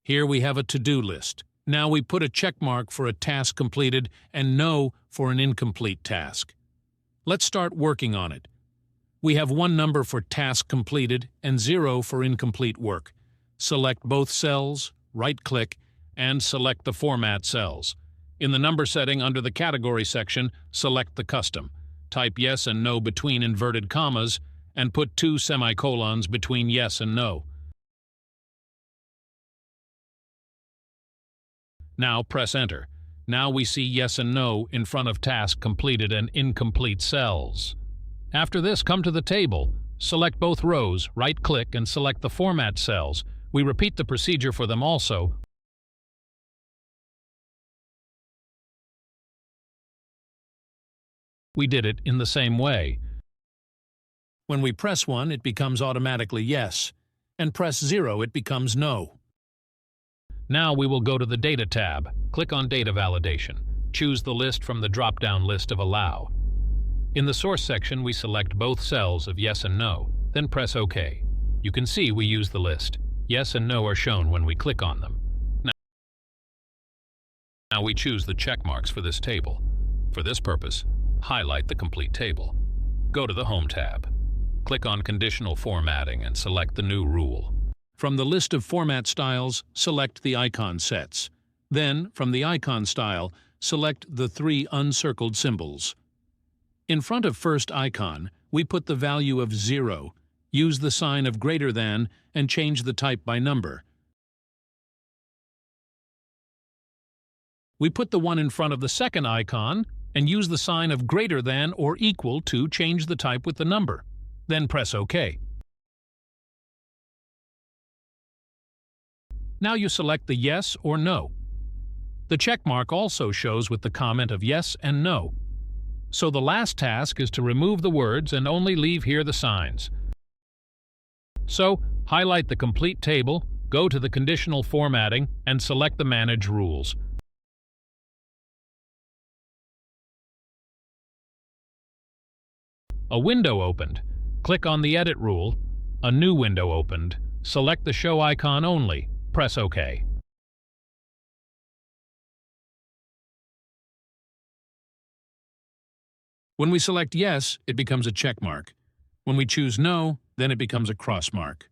Here we have a to-do list. Now we put a check mark for a task completed and no for an incomplete task. Let's start working on it. We have 1 number for task completed and 0 for incomplete work. Select both cells, right-click, and select the format cells. In the number setting under the category section, select the custom. Type yes and no between inverted commas and put 2 semicolons between yes and no. Now press enter. Now we see yes and no in front of task completed and incomplete cells. After this, come to the table. Select both rows, right-click, and select the format cells. We repeat the procedure for them also. We did it in the same way. When we press 1, it becomes automatically yes, and press 0, it becomes no. Now we will go to the Data tab. Click on Data Validation. Choose the list from the drop-down list of Allow. In the Source section, we select both cells of yes and no, then press OK. You can see we use the list. Yes and no are shown when we click on them. Now we choose the check marks for this table. For this purpose, highlight the complete table. Go to the Home tab. Click on Conditional Formatting and select the new rule. From the list of format styles, select the icon sets. Then, from the icon style, select the 3 uncircled symbols. In front of first icon, we put the value of 0, use the sign of greater than, and change the type by number. We put the 1 in front of the second icon and use the sign of greater than or equal to change the type with the number. Then press OK. Now you select the yes or no. The check mark also shows with the comment of yes and no. So the last task is to remove the words and only leave here the signs. So, highlight the complete table, go to the Conditional Formatting, and select the Manage Rules. A window opened. Click on the Edit rule. A new window opened. Select the Show icon only. Press OK. When we select yes, it becomes a check mark. When we choose no, then it becomes a cross mark.